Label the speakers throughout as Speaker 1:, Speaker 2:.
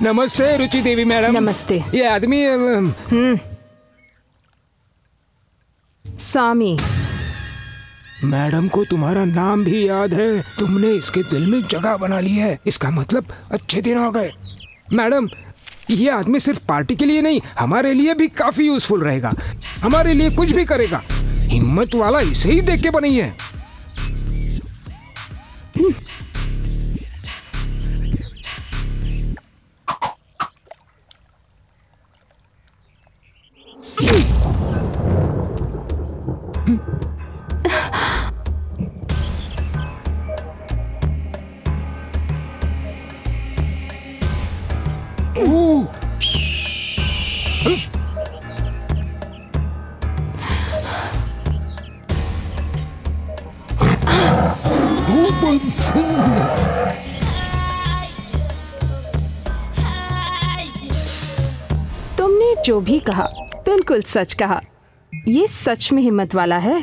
Speaker 1: नमस्ते रुचि देवी मैडम।
Speaker 2: नमस्ते।
Speaker 1: ये आदमी
Speaker 2: सामी।
Speaker 1: मैडम को तुम्हारा नाम भी याद है। तुमने इसके दिल में जगह बना ली है। इसका मतलब अच्छे दिन आ गए। मैडम, ये आदमी सिर्फ पार्टी के लिए नहीं, हमारे लिए भी काफी यूजफुल रहेगा। हमारे लिए कुछ भी करेगा। हिम्मत वाला इसे ही देख के बनी है।
Speaker 2: तुमने जो भी कहा बिल्कुल सच कहा। ये सच में हिम्मत वाला है।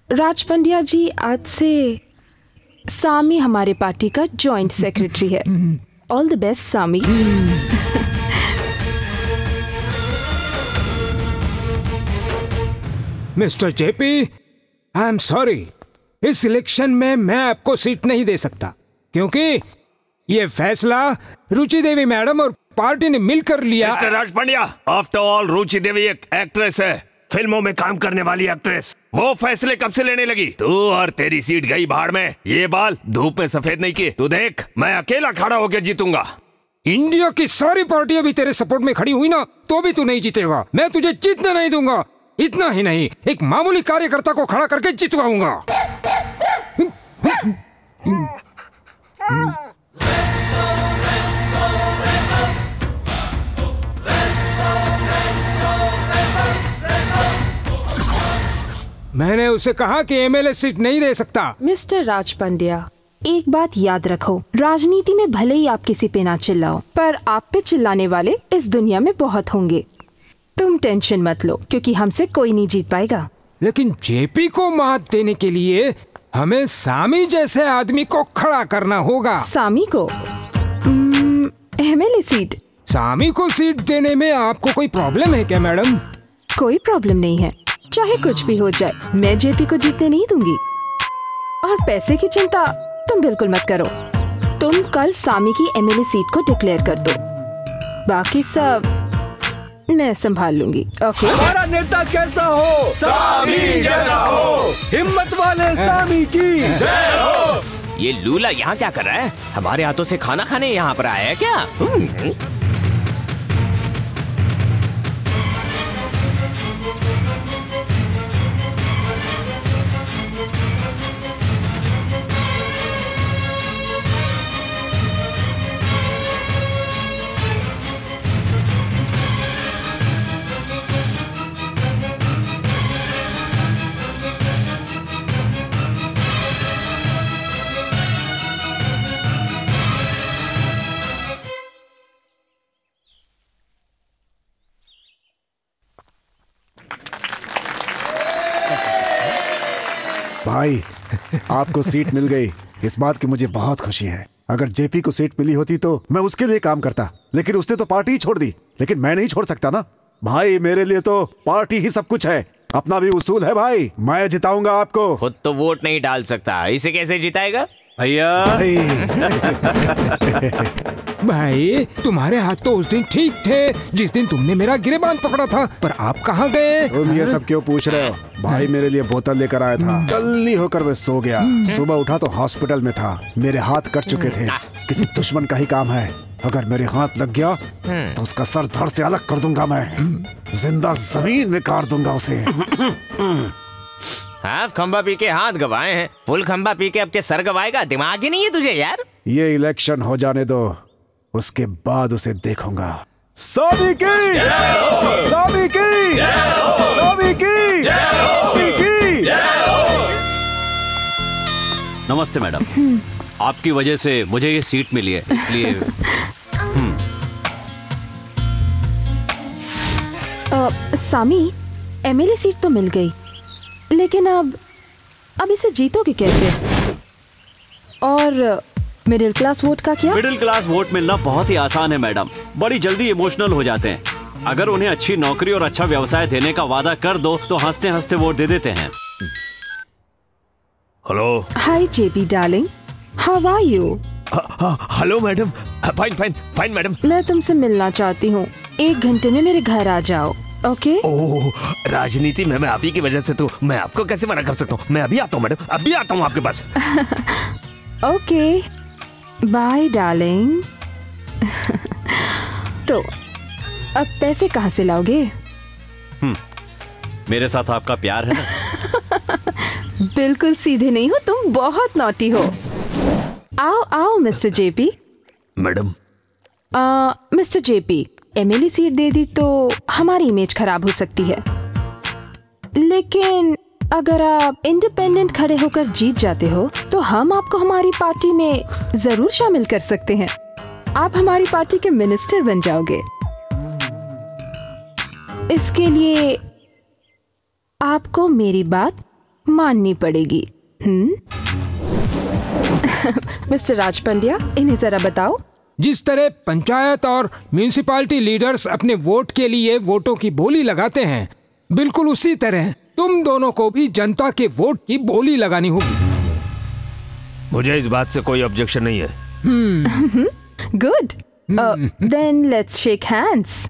Speaker 2: राज पंड्या जी, आज से सामी हमारे पार्टी का जॉइंट सेक्रेटरी है। All the best Sami.
Speaker 1: Mister JP, I am sorry, इस इलेक्शन में मैं आपको सीट नहीं दे सकता, क्योंकि ये फैसला रुचि देवी मैडम और पार्टी ने मिलकर लिया।
Speaker 3: मिस्टर राज पंड्या, आफ्टर ऑल रुचि देवी एक एक्ट्रेस है, फिल्मों में काम करने वाली एक्ट्रेस। वो फैसले कब से लेने लगी? तू और तेरी सीट गई भाड़ में। ये बाल धूप में सफेद नहीं किए। तू देख, मैं अकेला खड़ा होकर जीतूंगा।
Speaker 1: इंडिया की सारी पार्टियां भी तेरे सपोर्ट में खड़ी हुई ना, तो भी तू नहीं जीतेगा। मैं तुझे जीतने नहीं दूंगा। इतना ही नहीं, एक मामूली कार्यकर्ता को खड़ा करके जितवाऊंगा। मैंने उसे कहा कि एमएलए सीट नहीं दे सकता।
Speaker 2: मिस्टर राज पंड्या, एक बात याद रखो, राजनीति में भले ही आप किसी पे ना चिल्लाओ, पर आप पे चिल्लाने वाले इस दुनिया में बहुत होंगे। तुम टेंशन मत लो, क्योंकि हमसे कोई नहीं जीत पाएगा।
Speaker 1: लेकिन जेपी को मात देने के लिए हमें सामी जैसे आदमी को खड़ा करना होगा।
Speaker 2: सामी को एमएलए सीट?
Speaker 1: सामी को सीट देने में आपको कोई प्रॉब्लम है क्या मैडम?
Speaker 2: कोई प्रॉब्लम नहीं है, चाहे कुछ भी हो जाए, मैं जेपी को जीतने नहीं दूंगी। और पैसे की चिंता तुम बिल्कुल मत करो। तुम कल सामी की एमएलए सीट को डिक्लेयर कर दो, बाकी सब मैं संभाल लूंगी। ओके?
Speaker 4: हमारा नेता कैसा हो? सामी जैसा हो। हिम्मत वाले सामी की जय हो।
Speaker 3: ये लूला यहाँ क्या कर रहा है? हमारे हाथों से खाना खाने यहाँ पर आया है क्या?
Speaker 4: भाई, आपको सीट मिल गई, इस बात की मुझे बहुत खुशी है। अगर जेपी को सीट मिली होती तो मैं उसके लिए काम करता, लेकिन उसने तो पार्टी ही छोड़ दी। लेकिन मैं नहीं छोड़ सकता ना भाई, मेरे लिए तो पार्टी ही सब कुछ है। अपना भी उसूल है भाई, मैं जिताऊंगा आपको।
Speaker 3: खुद तो वोट नहीं डाल सकता, इसे कैसे जिताएगा? भैया
Speaker 1: भाई, तुम्हारे हाथ तो उस दिन ठीक थे जिस दिन तुमने मेरा गिरेबान पकड़ा था, पर आप कहाँ गए?
Speaker 4: तुम ये सब क्यों पूछ रहे हो? भाई मेरे लिए बोतल लेकर आया था, टल्ली होकर मैं सो गया। सुबह उठा तो हॉस्पिटल में था, मेरे हाथ कट चुके थे। किसी दुश्मन का ही काम है, अगर मेरे हाथ लग गया तो उसका सर धड़ से अलग कर दूंगा मैं, जिंदा जमीन में काट दूंगा उसे।
Speaker 3: हाफ खंबा पी के हाथ गवाए हैं, फुल खंबा पी के अब के सर गवाएगा? दिमाग ही नहीं है तुझे यार।
Speaker 4: ये इलेक्शन हो जाने दो, उसके बाद उसे देखूंगा। सामी की सामी की सामी की सामी की।
Speaker 5: नमस्ते मैडम, आपकी वजह से मुझे ये सीट मिली है, इसलिए
Speaker 2: सामी, एमएलए सीट तो मिल गई, लेकिन अब इसे जीतोगे कैसे? और मिडिल क्लास वोट का क्या?
Speaker 5: मिडिल क्लास वोट मिलना बहुत ही आसान है मैडम, बड़ी जल्दी इमोशनल हो जाते हैं। अगर उन्हें अच्छी नौकरी और अच्छा व्यवसाय देने का वादा कर दो तो हंसते हंसते वोट दे देते हैं।
Speaker 3: Hello.
Speaker 2: Hi JP darling, how are you?
Speaker 3: Hello madam. Fine fine fine madam.
Speaker 2: मैं तुमसे मिलना चाहती हूँ, 1 घंटे में मेरे घर आ जाओ। ओके?
Speaker 3: ओह, राजनीति में मैं आप ही की वजह से, तो मैं आपको कैसे मना कर सकता हूँ। मैं अभी आता हूँ मैडम, अभी आता हूँ आपके पास।
Speaker 2: Okay, bye darling. तो अब पैसे कहाँ से लाओगे?
Speaker 5: मेरे साथ आपका प्यार है ना।
Speaker 2: बिल्कुल सीधे नहीं हो तुम, बहुत नॉटी हो। आओ आओ mister JP.
Speaker 3: Madam.
Speaker 2: Mister JP, MLA seat दे दी तो हमारी इमेज खराब हो सकती है, लेकिन अगर आप इंडिपेंडेंट खड़े होकर जीत जाते हो तो हम आपको हमारी पार्टी में जरूर शामिल कर सकते हैं। आप हमारी पार्टी के मिनिस्टर बन जाओगे। इसके लिए आपको मेरी बात माननी पड़ेगी। मिस्टर राज पंड्या, इन्हें जरा बताओ।
Speaker 1: जिस तरह पंचायत और म्यूनिसिपैलिटी लीडर्स अपने वोट के लिए वोटों की बोली लगाते हैं, बिल्कुल उसी तरह तुम दोनों को भी जनता के वोट की बोली लगानी होगी।
Speaker 3: मुझे इस बात से कोई ऑब्जेक्शन नहीं है।
Speaker 2: Good, then let's shake hands.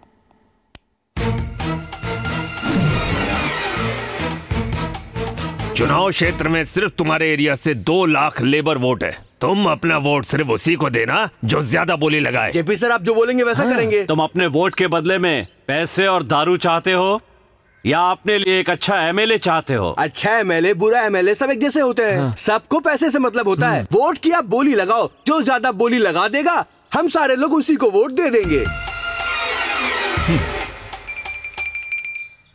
Speaker 3: चुनाव क्षेत्र में सिर्फ तुम्हारे एरिया से 2 लाख लेबर वोट है। तुम अपना वोट सिर्फ उसी को देना जो ज्यादा बोली लगाए।
Speaker 6: जेपी सर, आप जो बोलेंगे वैसा करेंगे।
Speaker 5: तुम अपने वोट के बदले में पैसे और दारू चाहते हो या अपने लिए एक अच्छा एमएलए चाहते हो?
Speaker 6: अच्छा एमएलए, बुरा एमएलए सब एक जैसे होते हैं। सबको पैसे से मतलब होता है। वोट की आप बोली लगाओ, जो ज्यादा बोली लगा देगा हम सारे लोग उसी को वोट दे देंगे।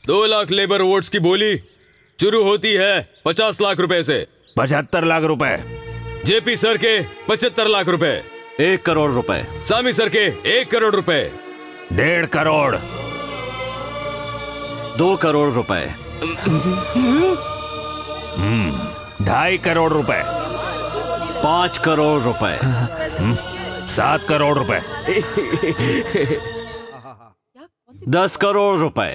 Speaker 7: 2 लाख लेबर वोट्स की बोली शुरू होती है 50 लाख रुपए से।
Speaker 3: 75 लाख रुपए।
Speaker 7: जेपी सर के 75 लाख रुपए।
Speaker 5: 1 करोड़ रुपए।
Speaker 7: सामी सर के 1 करोड़ रुपए।
Speaker 3: 1.5 करोड़।
Speaker 5: 2 करोड़ रुपए।
Speaker 3: 2.5 करोड़ रुपए।
Speaker 5: 5 करोड़ रुपए।
Speaker 3: 7 करोड़ रुपए।
Speaker 5: 10 करोड़ रुपए।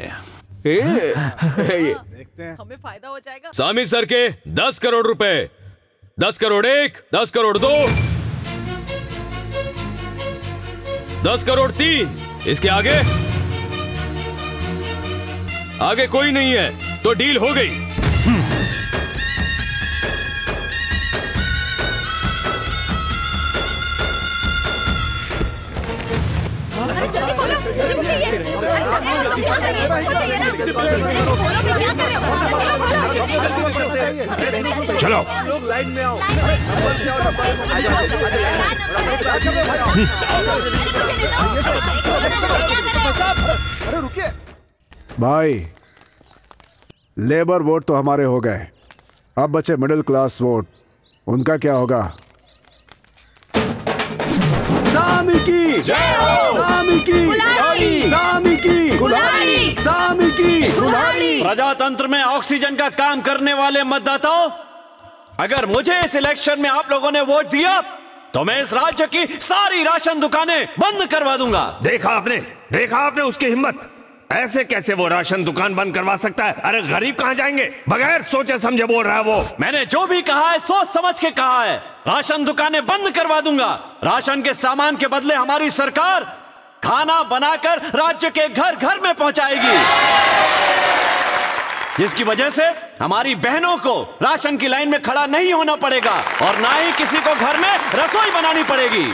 Speaker 8: हमें फायदा हो जाएगा।
Speaker 7: सामी सर के 10 करोड़ रुपए। 10 करोड़ 1, 10 करोड़ 2, 10 करोड़ 3। इसके आगे आगे कोई नहीं है तो डील हो गई।
Speaker 3: चलो
Speaker 6: लोग लाइन में आओ।
Speaker 4: अरे रुकिए भाई, लेबर वोट तो हमारे हो गए, अब बचे मिडिल क्लास वोट, उनका क्या होगा?
Speaker 6: सामी की जय हो। सामी की कुल्हाड़ी। सामी की कुल्हाड़ी। सामी की कुल्हाड़ी।
Speaker 5: प्रजातंत्र में ऑक्सीजन का काम करने वाले मतदाताओं, अगर मुझे इस इलेक्शन में आप लोगों ने वोट दिया तो मैं इस राज्य की सारी राशन दुकानें बंद करवा दूंगा।
Speaker 3: देखा आपने उसकी हिम्मत। ऐसे कैसे वो राशन दुकान बंद करवा सकता है? अरे गरीब कहाँ जाएंगे? बगैर सोचे समझे बोल रहा है वो।
Speaker 5: मैंने जो भी कहा है सोच समझ के कहा है। राशन दुकानें बंद करवा दूंगा। राशन के सामान के बदले हमारी सरकार खाना बनाकर राज्य के घर घर में पहुंचाएगी, जिसकी वजह से हमारी बहनों को राशन की लाइन में खड़ा नहीं होना पड़ेगा और ना ही किसी को घर में रसोई बनानी पड़ेगी।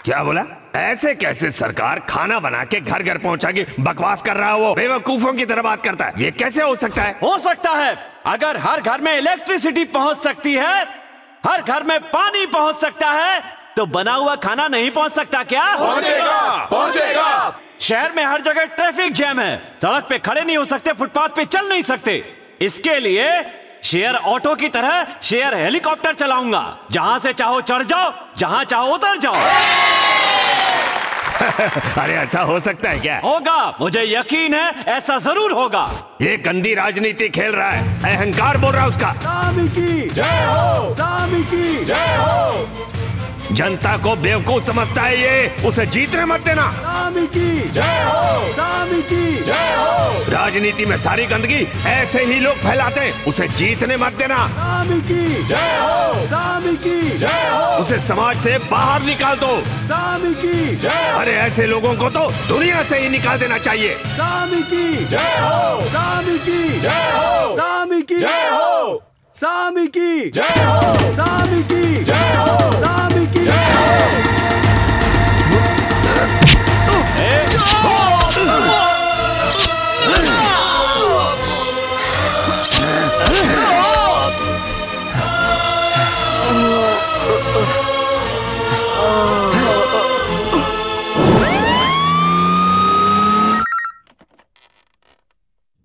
Speaker 3: क्या बोला? ऐसे कैसे सरकार खाना बना के घर घर पहुंचाएगी? बकवास कर रहा है वो, बेवकूफों की तरह बात करता है। ये कैसे हो सकता है?
Speaker 5: हो सकता है। अगर हर घर में इलेक्ट्रिसिटी पहुंच सकती है, हर घर में पानी पहुंच सकता है, तो बना हुआ खाना नहीं पहुंच सकता क्या?
Speaker 7: पहुंचेगा।
Speaker 5: शहर में हर जगह ट्रैफिक जैम है, सड़क पे खड़े नहीं हो सकते, फुटपाथ पे चल नहीं सकते। इसके लिए शेयर ऑटो की तरह शेयर हेलीकॉप्टर चलाऊंगा। जहां से चाहो चढ़ जाओ, जहां चाहो उतर जाओ।
Speaker 3: अरे ऐसा हो सकता है क्या?
Speaker 5: होगा, मुझे यकीन है ऐसा जरूर होगा।
Speaker 3: ये गंदी राजनीति खेल रहा है, अहंकार बोल रहा है उसका।
Speaker 6: सामी की जय हो। सामी की जय हो।
Speaker 3: जनता को बेवकूफ समझता है ये, उसे जीतने मत देना।
Speaker 6: सामी की जय हो, सामी की जय हो।
Speaker 3: राजनीति में सारी गंदगी ऐसे ही लोग फैलाते हैं, उसे जीतने मत देना।
Speaker 6: सामी की जय हो, सामी की जय हो।
Speaker 3: उसे समाज से बाहर निकाल दो।
Speaker 6: सामी की जय हो।
Speaker 3: अरे ऐसे लोगों को तो दुनिया से ही निकाल देना चाहिए।
Speaker 6: सामी की जय हो, सामी की जय हो, सामी की जय हो, सामी की जय हो, सामी की जय हो, सामी की जय हो।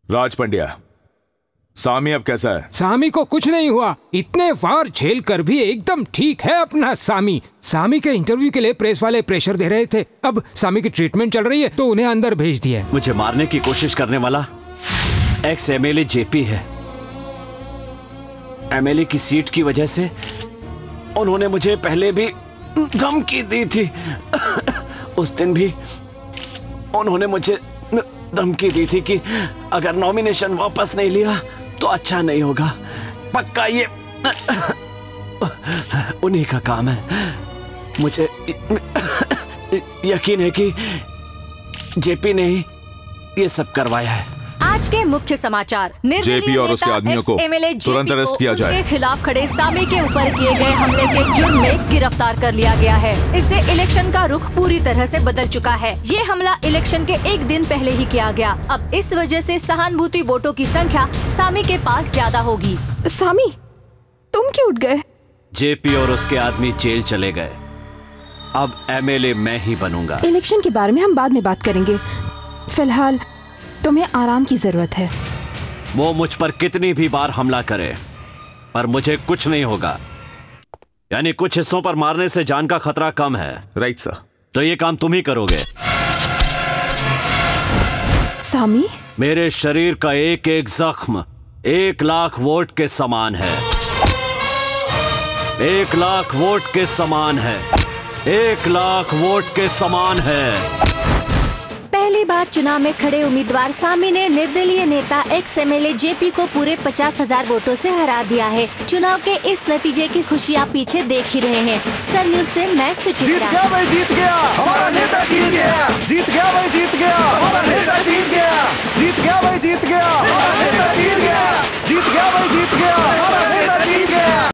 Speaker 8: राज पंड्या, सामी अब कैसा है?
Speaker 1: सामी को कुछ नहीं हुआ, इतने वार झेल कर भी एकदम ठीक है अपना सामी। सामी के इंटरव्यू के लिए प्रेस वाले प्रेशर दे रहे थे, अब सामी की ट्रीटमेंट चल रही है तो उन्हें अंदर भेज दिया।
Speaker 5: मुझे मारने की कोशिश करने वाला एक्स एमएलए जेपी है। एमएलए की सीट की वजह से उन्होंने मुझे पहले भी धमकी दी थी। उस दिन भी उन्होंने मुझे धमकी दी थी कि अगर नॉमिनेशन वापस नहीं लिया तो अच्छा नहीं होगा। पक्का ये उन्हीं का काम है। मुझे यकीन है कि जेपी ने ही ये सब करवाया है।
Speaker 9: आज के मुख्य समाचार,
Speaker 8: जेपी और उसके आदमियों को तुरंत अरेस्ट किया जाए।
Speaker 9: उनके खिलाफ खड़े सामी के ऊपर किए गए हमले के जुर्म में गिरफ्तार कर लिया गया है। इससे इलेक्शन का रुख पूरी तरह से बदल चुका है। ये हमला इलेक्शन के एक दिन पहले ही किया गया। अब इस वजह से सहानुभूति वोटों की संख्या सामी के पास ज्यादा होगी।
Speaker 2: सामी, तुम क्यों उठ गए?
Speaker 5: जेपी और उसके आदमी जेल चले गए, अब एमएलए मैं ही बनूंगा।
Speaker 2: इलेक्शन के बारे में हम बाद में बात करेंगे, फिलहाल तुम्हें आराम की जरूरत है।
Speaker 5: वो मुझ पर कितनी भी बार हमला करे पर मुझे कुछ नहीं होगा। यानी कुछ हिस्सों पर मारने से जान का खतरा कम है।
Speaker 8: Right sir.
Speaker 5: तो ये काम तुम ही करोगे।
Speaker 2: सामी,
Speaker 5: मेरे शरीर का एक एक जख्म 1 लाख वोट के समान है। 1 लाख वोट के समान है। 1 लाख वोट के समान है।
Speaker 9: पहली बार चुनाव में खड़े उम्मीदवार सामी ने निर्दलीय नेता एक्स एमएलए जेपी को पूरे 50,000 वोटों से हरा दिया है। चुनाव के इस नतीजे की खुशी आप पीछे देख ही रहे हैं। सन न्यूज़ से मैं सुचित्रा।
Speaker 6: जीत गया भाई, जीत गया हमारा नेता, जीत गया, जीत गया भाई, जीत गया हमारा नेता, जीत गया, जीत गया भाई, जीत गया हमारा नेता, जीत गया, जीत गया भाई, जीत गया हमारा नेता, जीत गया।